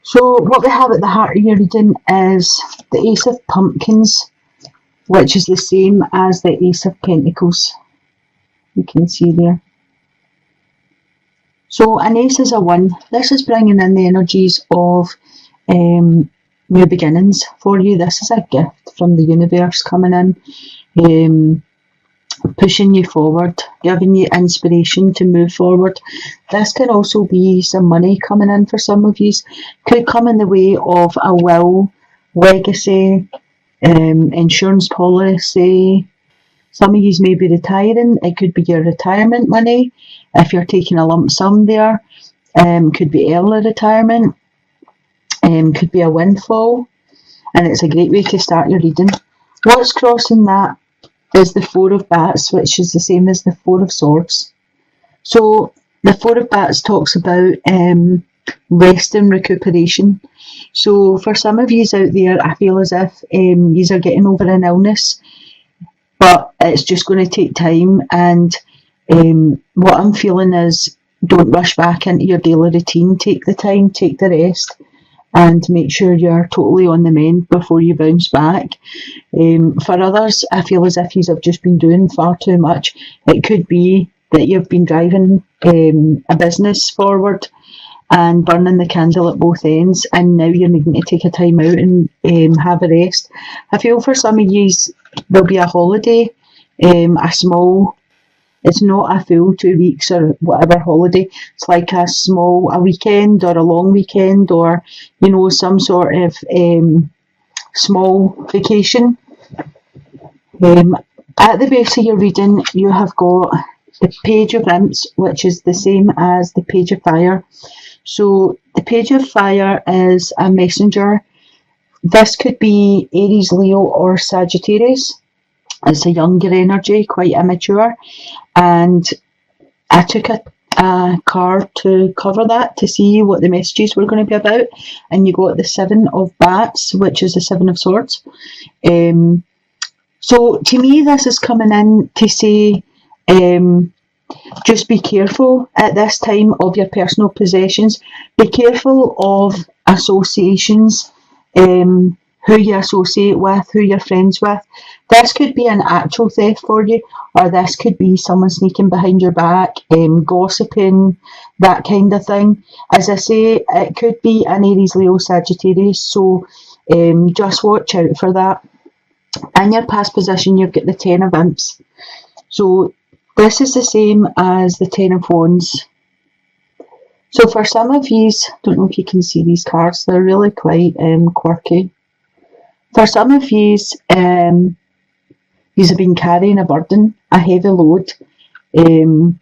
So what we have at the heart of your reading is the Ace of Pumpkins, which is the same as the Ace of Pentacles. You can see there. So an ace is a 1. This is bringing in the energies of new beginnings for you. This is a gift from the universe coming in, pushing you forward, giving you inspiration to move forward. This can also be some money coming in for some of you. Could come in the way of a will, legacy, insurance policy. Some of you may be retiring. It could be your retirement money. If you're taking a lump sum there, could be early retirement, could be a windfall, and it's a great way to start your reading. What's crossing that is the Four of Bats, which is the same as the Four of Swords. So the Four of Bats talks about rest and recuperation. So for some of you out there, I feel as if you are getting over an illness, but it's just going to take time. And what I'm feeling is, don't rush back into your daily routine. Take the time, take the rest, and make sure you're totally on the mend before you bounce back. For others, I feel as if you have just been doing far too much. It could be that you've been driving a business forward and burning the candle at both ends, and now you're needing to take a time out and have a rest. I feel for some of you, there'll be a holiday, a small, it's not a full 2 weeks or whatever holiday. It's like a weekend or a long weekend, or, some sort of small vacation. At the base of your reading, you have got the Page of Imps, which is the same as the Page of Fire. So the Page of Fire is a messenger. This could be Aries, Leo, or Sagittarius. It's a younger energy, quite immature. And I took a card to cover that, to see what the messages were going to be about. And you got the Seven of Bats, which is the Seven of Swords. So to me, this is coming in to say, just be careful at this time of your personal possessions. Be careful of associations, who you associate with, who you're friends with. This could be an actual theft for you, or this could be someone sneaking behind your back, gossiping, that kind of thing. As I say, it could be an Aries, Leo, Sagittarius, so just watch out for that. In your past position, you've got the Ten of Imps. So this is the same as the Ten of Wands. So for some of you, don't know if you can see these cards, they're really quite quirky. For some of you, you have been carrying a burden, a heavy load. And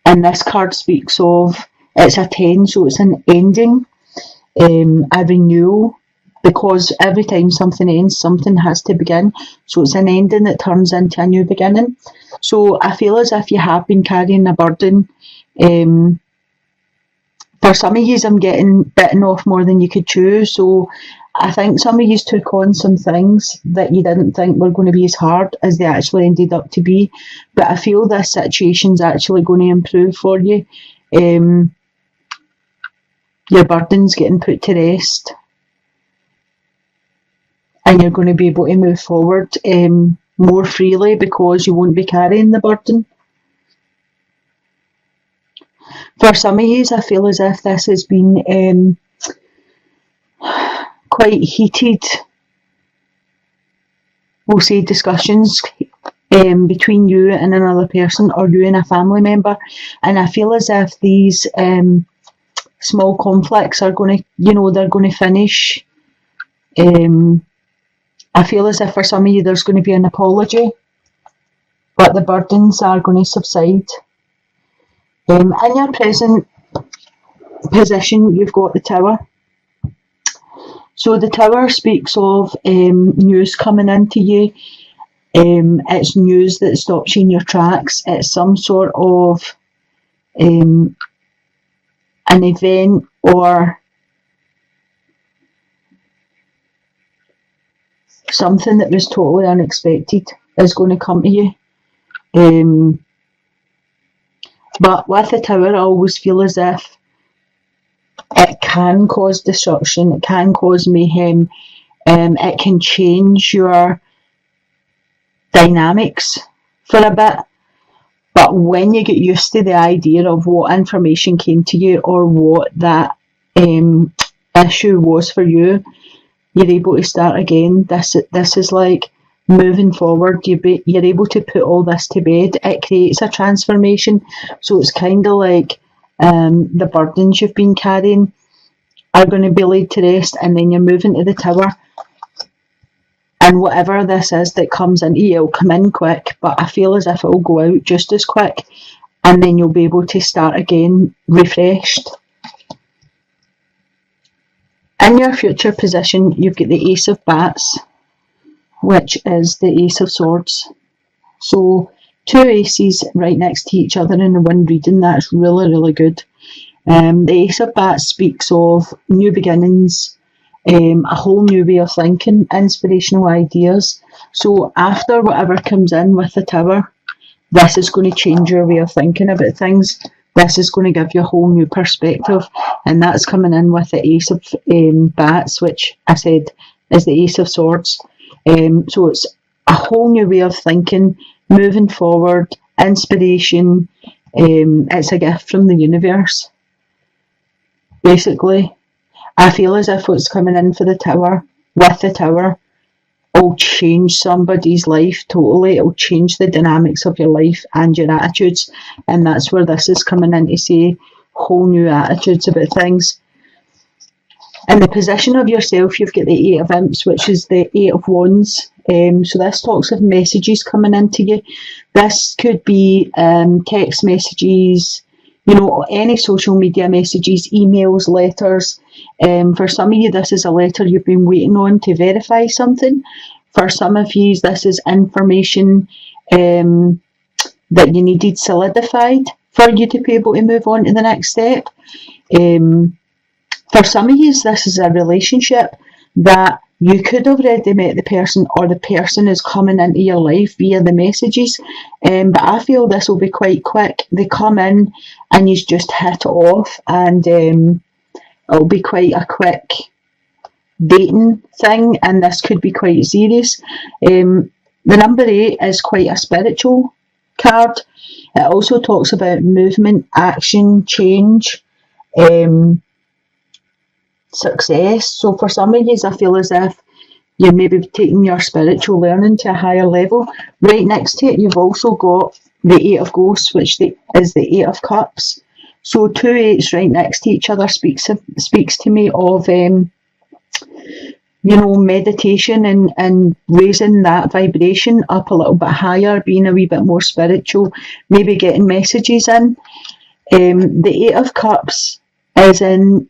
this card speaks of, it's a 10, so it's an ending, a renewal, because every time something ends, something has to begin. So it's an ending that turns into a new beginning. So I feel as if you have been carrying a burden. For some of you, I'm getting bitten off more than you could chew. So I think some of you took on some things that you didn't think were going to be as hard as they actually ended up to be. But I feel this situation's actually going to improve for you. Your burden's getting put to rest. And you're going to be able to move forward more freely because you won't be carrying the burden. For some of you, I feel as if this has been quite heated, we'll say, discussions between you and another person, or you and a family member. And I feel as if these small conflicts are going to, they're going to finish. I feel as if for some of you there's going to be an apology, but the burdens are going to subside. In your present position, you've got the Tower. So the Tower speaks of news coming into you. It's news that stops you in your tracks. It's some sort of an event or something that was totally unexpected is going to come to you. But with the Tower, I always feel as if it can cause destruction, it can cause mayhem, it can change your dynamics for a bit. But when you get used to the idea of what information came to you or what that issue was for you, you're able to start again. This is like moving forward. You're able to put all this to bed. It creates a transformation. So it's kind of like the burdens you've been carrying are going to be laid to rest, and then you're moving to the tower. And whatever this is that comes into you, it'll come in quick, but I feel as if it'll go out just as quick, and then you'll be able to start again refreshed. In your future position, you've got the Ace of Bats, which is the Ace of Swords. So 2 aces right next to each other in the one reading, that's really, really good. The Ace of Bats speaks of new beginnings, a whole new way of thinking, inspirational ideas. So after whatever comes in with the Tower, this is going to change your way of thinking about things. This is going to give you a whole new perspective, and that's coming in with the Ace of Bats, which I said is the Ace of Swords. So it's a whole new way of thinking, moving forward, inspiration. It's a gift from the universe. Basically, I feel as if what's coming in for the Tower, with the Tower, will change somebody's life totally. It'll change the dynamics of your life and your attitudes, and that's where this is coming in to say whole new attitudes about things. In the position of yourself, you've got the Eight of Imps, which is the Eight of Wands. So this talks of messages coming into you. This could be text messages, any social media messages, emails, letters. For some of you, this is a letter you've been waiting on to verify something. For some of you, this is information that you needed solidified for you to be able to move on to the next step. For some of you, this is a relationship that you could have already met the person, or the person is coming into your life via the messages. But I feel this will be quite quick. They come in and you just hit it off, and it'll be quite a quick dating thing, and this could be quite serious. The number 8 is quite a spiritual card. It also talks about movement, action, change, success. So for some of you, I feel as if you're maybe taking your spiritual learning to a higher level. Right next to it, you've also got the Eight of Ghosts, which is the Eight of Cups. So 2 8s right next to each other speaks to me of meditation and raising that vibration up a little bit higher, being a wee bit more spiritual, maybe getting messages in. The Eight of Cups is in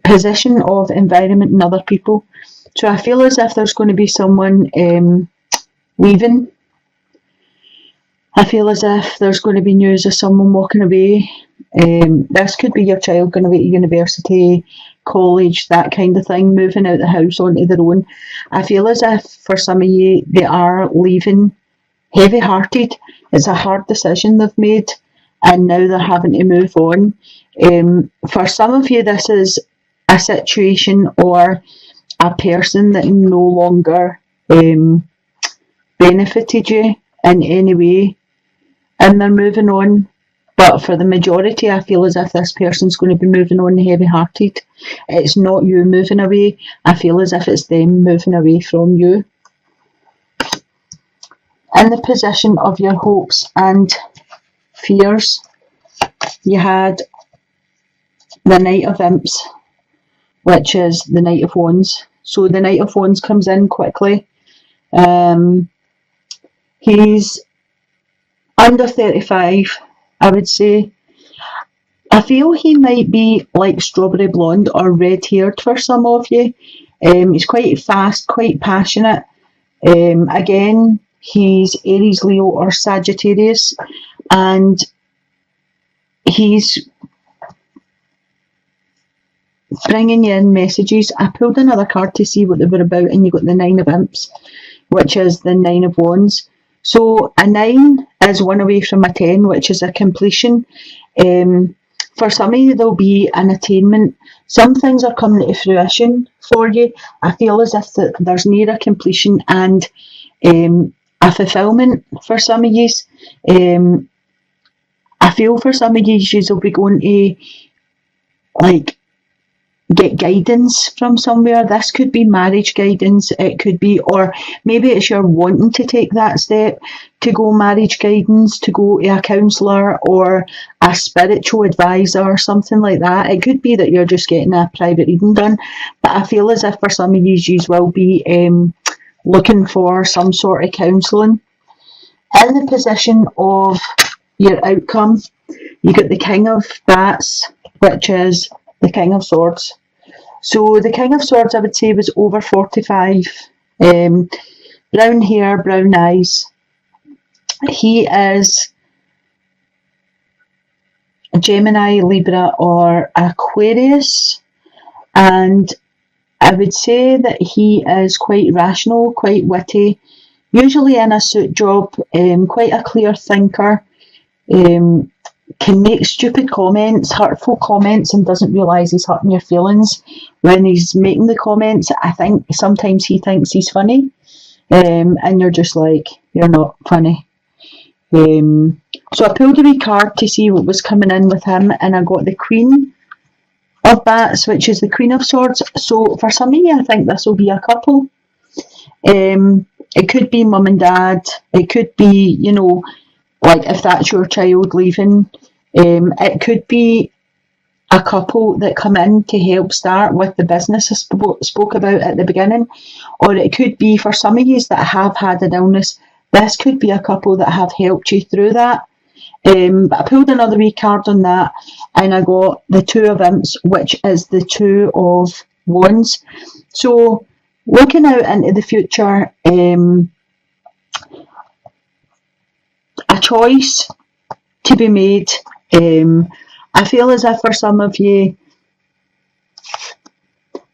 position of environment and other people. So I feel as if there's going to be someone leaving. I feel as if there's going to be news of someone walking away. This could be your child going away to university, college, that kind of thing, moving out the house onto their own. I feel as if for some of you, they are leaving heavy-hearted. It's a hard decision they've made, and now they're having to move on. For some of you, this is a situation or a person that no longer benefited you in any way, and they're moving on. But for the majority, I feel as if this person's going to be moving on heavy-hearted. It's not you moving away. I feel as if it's them moving away from you. In the position of your hopes and fears, you had the Knight of Imps, which is the Knight of Wands. So the Knight of Wands comes in quickly. He's under 35, I would say. I feel he might be like strawberry blonde or red-haired for some of you. He's quite fast, quite passionate. Again, he's Aries, Leo or Sagittarius, and he's bringing you in messages. I pulled another card to see what they were about, and you got the Nine of Imps, which is the Nine of Wands. So a 9 is 1 away from a 10, which is a completion. for some of you, there'll be an attainment. Some things are coming to fruition for you. I feel as if there's near a completion and a fulfillment for some of you. I feel for some of you, you'll be going to like get guidance from somewhere. This could be marriage guidance, it could be, or maybe it's you're wanting to take that step to go marriage guidance, to go to a counsellor or a spiritual advisor or something like that. It could be that you're just getting a private reading done, but I feel as if for some of you will be looking for some sort of counselling. In the position of your outcome, you get the King of Bats, which is the King of Swords. So the King of Swords, I would say, was over 45. Brown hair, brown eyes. He is a Gemini, Libra or Aquarius. And I would say that he is quite rational, quite witty, usually in a suit job, quite a clear thinker, can make stupid comments, hurtful comments, and doesn't realise he's hurting your feelings when he's making the comments. I think sometimes he thinks he's funny, and you're just like, you're not funny. So I pulled a wee card to see what was coming in with him, and I got the Queen of Bats, which is the Queen of Swords. So for some of you, I think this will be a couple. It could be mum and dad. It could be, you know, like if that's your child leaving. It could be a couple that come in to help start with the business I spoke about at the beginning. Or it could be for some of you that have had an illness. This could be a couple that have helped you through that. But I pulled another wee card on that, and I got the Two of Imps, which is the Two of Wands. So looking out into the future, a choice to be made. I feel as if for some of you,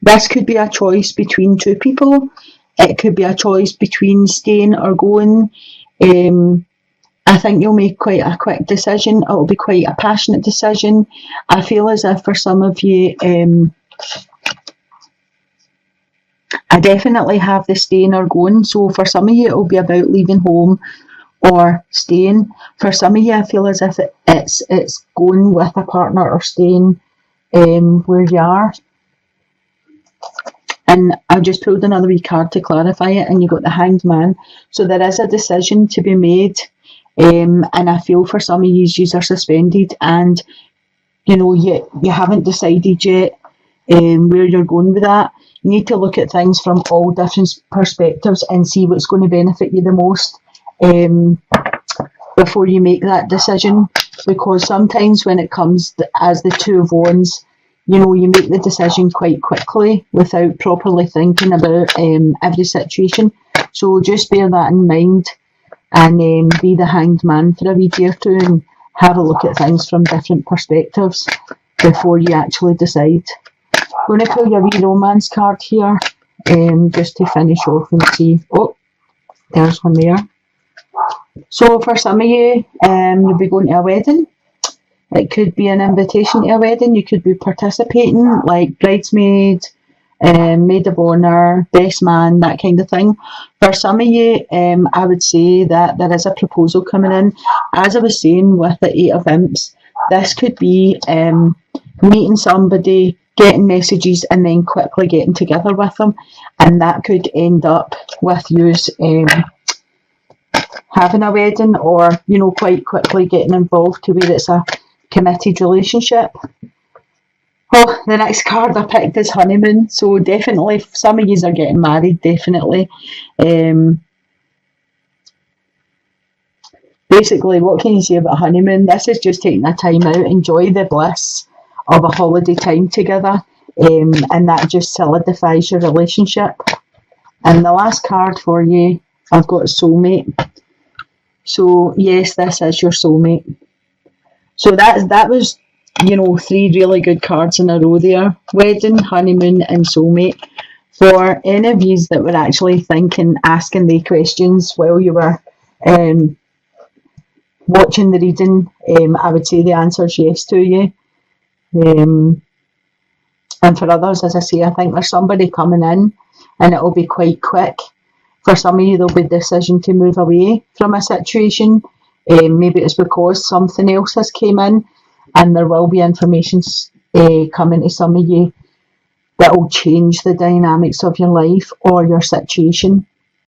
this could be a choice between two people. It could be a choice between staying or going. I think you'll make quite a quick decision. It'll be quite a passionate decision. I feel as if for some of you, I definitely have the staying or going. So for some of you, it'll be about leaving home or staying. For some of you, I feel as if it's going with a partner or staying where you are. And I just pulled another wee card to clarify it, and you got the Hanged Man. So there is a decision to be made, and I feel for some of you, yous are suspended, and you know you haven't decided yet where you're going with that. You need to look at things from all different perspectives and see what's going to benefit you the most before you make that decision. Because sometimes when it comes as the Two of Wands, you know, you make the decision quite quickly without properly thinking about every situation. So just bear that in mind, and be the Hanged Man for a wee day or two and have a look at things from different perspectives before you actually decide. I'm going to pull you a wee romance card here, just to finish off and see. Oh, there's one there. So for some of you, you'll be going to a wedding. It could be an invitation to a wedding. You could be participating, like bridesmaid, maid of honour, best man, that kind of thing. For some of you, I would say that there is a proposal coming in. As I was saying with the Eight of Imps, this could be meeting somebody, getting messages, and then quickly getting together with them. And that could end up with you having a wedding, or, you know, quite quickly getting involved to where it's a committed relationship. Oh, the next card I picked is honeymoon. So definitely some of you are getting married, definitely. Basically, what can you say about honeymoon? This is just taking a time out, enjoy the bliss of a holiday time together, and that just solidifies your relationship. And the last card for you, I've got soulmate. So yes, this is your soulmate. So that was, you know, 3 really good cards in a row there. Wedding, honeymoon and soulmate. For any of you that were actually thinking, asking the questions while you were watching the reading, I would say the answer is yes to you. And for others, as I say, I think there's somebody coming in and it'll be quite quick. For some of you, there'll be a decision to move away from a situation. Maybe it's because something else has came in, and there will be information coming to some of you that will change the dynamics of your life or your situation.